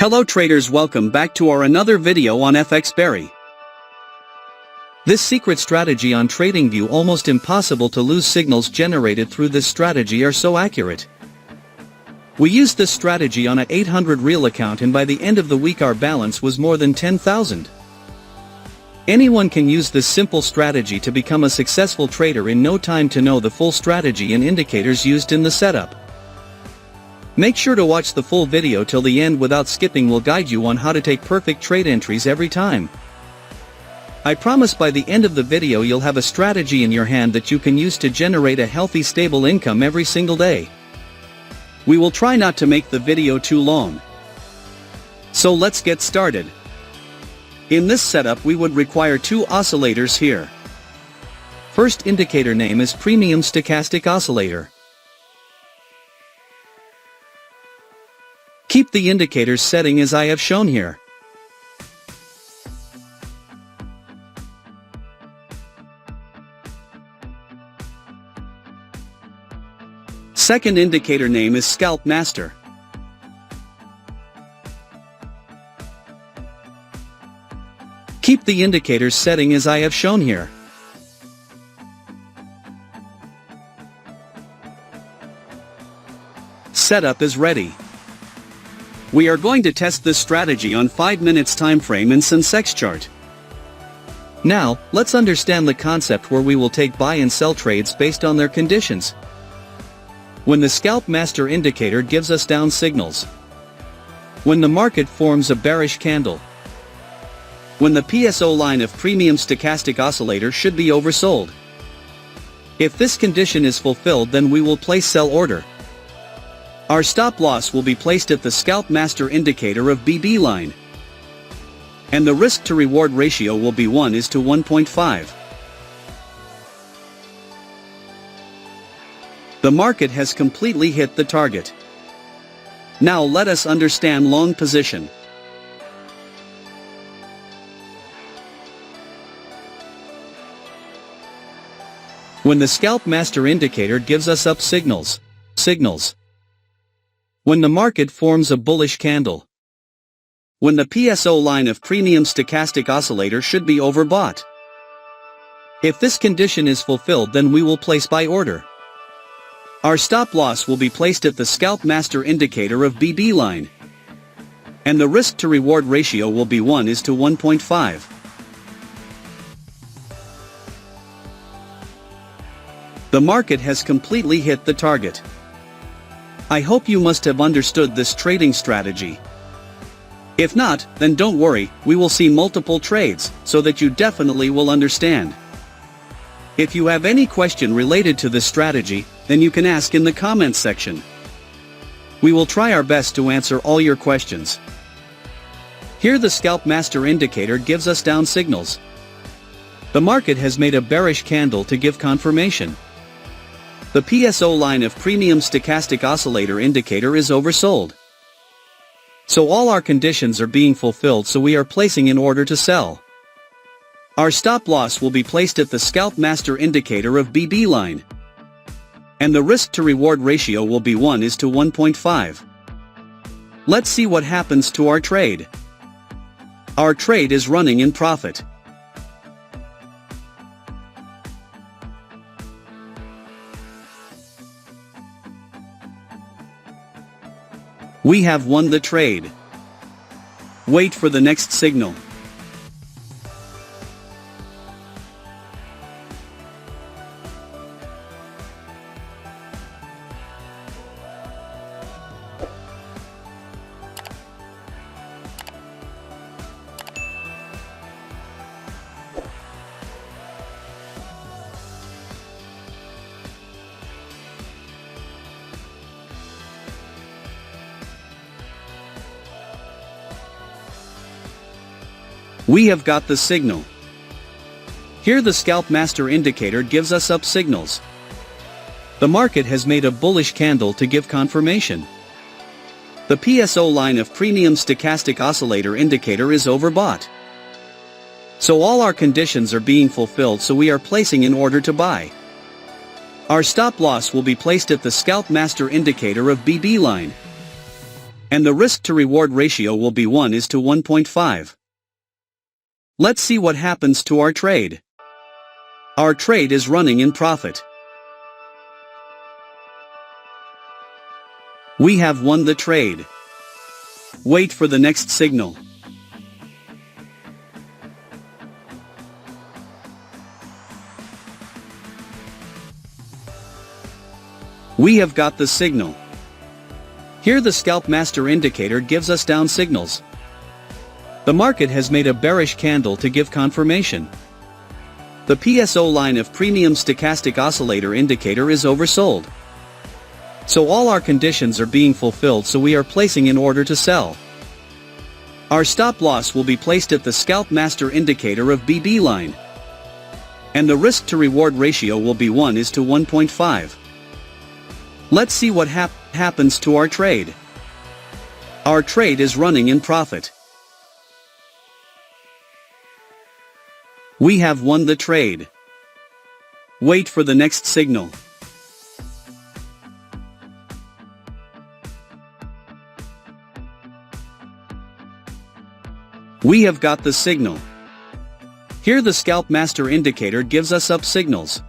Hello traders, welcome back to our another video on FxBERRY. This secret strategy on TradingView, almost impossible to lose. Signals generated through this strategy are so accurate. We used this strategy on a 800 real account, and by the end of the week our balance was more than 10,000. Anyone can use this simple strategy to become a successful trader in no time. To know the full strategy and indicators used in the setup, make sure to watch the full video till the end without skipping. Will guide you on how to take perfect trade entries every time. I promise by the end of the video you'll have a strategy in your hand that you can use to generate a healthy, stable income every single day. We will try not to make the video too long. So let's get started. In this setup we would require two oscillators here. First indicator name is Premium Stochastic Oscillator. Keep the indicator's setting as I have shown here. Second indicator name is Scalp Master. Keep the indicator's setting as I have shown here. Setup is ready. We are going to test this strategy on 5 minutes time frame in Sensex chart. Now, let's understand the concept where we will take buy and sell trades based on their conditions. When the Scalp Master indicator gives us down signals. When the market forms a bearish candle. When the PSO line of Premium Stochastic Oscillator should be oversold. If this condition is fulfilled, then we will place sell order. Our stop loss will be placed at the Scalp Master indicator of BB line. And the risk to reward ratio will be 1:1.5. The market has completely hit the target. Now let us understand long position. When the Scalp Master indicator gives us up signals. When the market forms a bullish candle. When the PSO line of Premium Stochastic Oscillator should be overbought. If this condition is fulfilled, then we will place buy order. Our stop loss will be placed at the Scalp Master indicator of BB line. And the risk to reward ratio will be 1:1.5. The market has completely hit the target. I hope you must have understood this trading strategy. If not, then don't worry, we will see multiple trades, so that you definitely will understand. If you have any question related to this strategy, then you can ask in the comments section. We will try our best to answer all your questions. Here the Scalp Master indicator gives us down signals. The market has made a bearish candle to give confirmation. The PSO line of Premium Stochastic Oscillator indicator is oversold. So all our conditions are being fulfilled, so we are placing an order to sell. Our stop loss will be placed at the Scalp Master indicator of BB line. And the risk to reward ratio will be 1:1.5. Let's see what happens to our trade. Our trade is running in profit. We have won the trade. Wait for the next signal. We have got the signal. Here the Scalp Master indicator gives us up signals. The market has made a bullish candle to give confirmation. The PSO line of Premium Stochastic Oscillator indicator is overbought. So all our conditions are being fulfilled, so we are placing an order to buy. Our stop loss will be placed at the Scalp Master indicator of BB line. and the risk-to-reward ratio will be 1:1.5. Let's see what happens to our trade. Our trade is running in profit. We have won the trade. Wait for the next signal. We have got the signal. Here the Scalp Master indicator gives us down signals. The market has made a bearish candle to give confirmation. The PSO line of Premium Stochastic Oscillator indicator is oversold. So all our conditions are being fulfilled, so we are placing an order to sell. Our stop loss will be placed at the Scalp Master indicator of BB line. And the risk-to-reward ratio will be 1:1.5. Let's see what happens to our trade. Our trade is running in profit. We have won the trade. Wait for the next signal. We have got the signal. Here the Scalp Master indicator gives us up signals.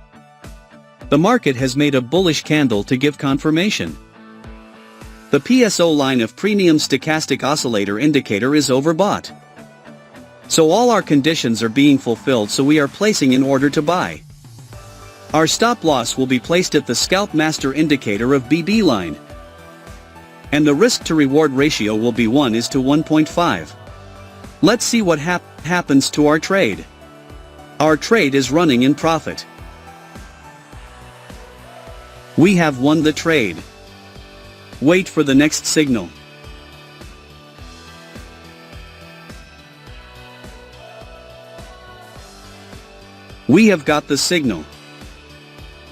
The market has made a bullish candle to give confirmation. The PSO line of Premium Stochastic Oscillator indicator is overbought. So all our conditions are being fulfilled, so we are placing an order to buy. Our stop loss will be placed at the Scalp Master indicator of BB line. And the risk-to-reward ratio will be 1:1.5. Let's see what happens to our trade. Our trade is running in profit. We have won the trade. Wait for the next signal. We have got the signal.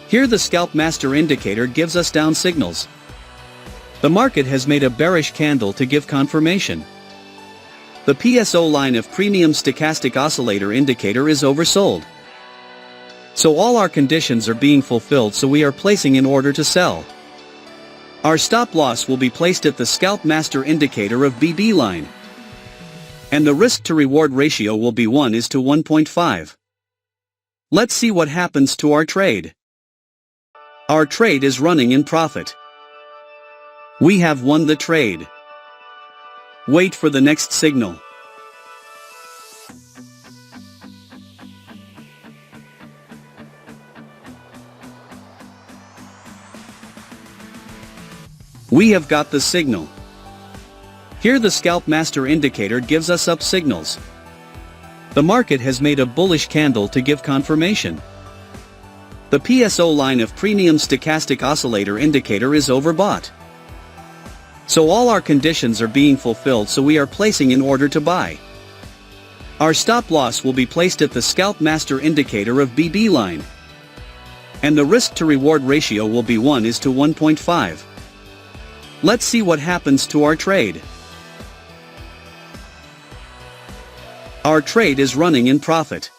Here the Scalp Master indicator gives us down signals. The market has made a bearish candle to give confirmation. The PSO line of Premium Stochastic Oscillator indicator is oversold. So all our conditions are being fulfilled, so we are placing an order to sell. Our stop loss will be placed at the Scalp Master indicator of BB line. And the risk-to-reward ratio will be 1:1.5. Let's see what happens to our trade. Our trade is running in profit. We have won the trade. Wait for the next signal. We have got the signal. Here the Scalp Master indicator gives us up signals. The market has made a bullish candle to give confirmation. The PSO line of Premium Stochastic Oscillator indicator is overbought. So all our conditions are being fulfilled, so we are placing an order to buy. Our stop loss will be placed at the Scalp Master indicator of BB line. And the risk-to-reward ratio will be 1:1.5. Let's see what happens to our trade. Our trade is running in profit.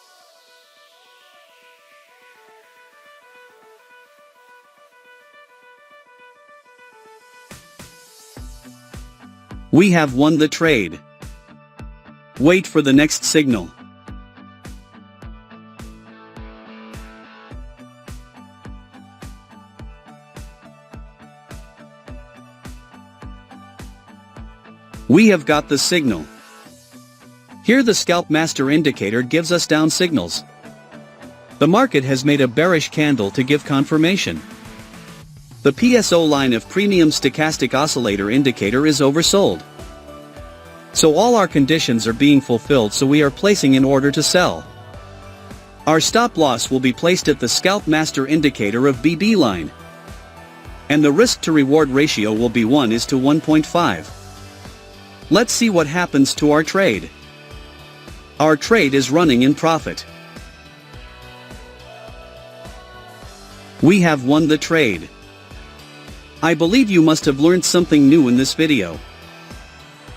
We have won the trade. Wait for the next signal. We have got the signal. Here the Scalp Master indicator gives us down signals. The market has made a bearish candle to give confirmation. The PSO line of Premium Stochastic Oscillator indicator is oversold. So all our conditions are being fulfilled, so we are placing an order to sell. Our stop loss will be placed at the Scalp Master indicator of BB line. And the risk-to-reward ratio will be 1:1.5. Let's see what happens to our trade. Our trade is running in profit. We have won the trade. I believe you must have learned something new in this video.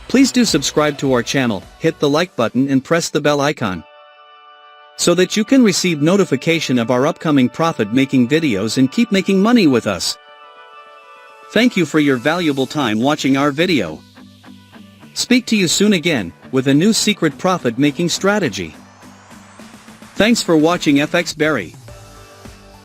Please do subscribe to our channel, hit the like button and press the bell icon, so that you can receive notification of our upcoming profit-making videos and keep making money with us. Thank you for your valuable time watching our video. Speak to you soon again, with a new secret profit-making strategy. Thanks for watching FxBERRY.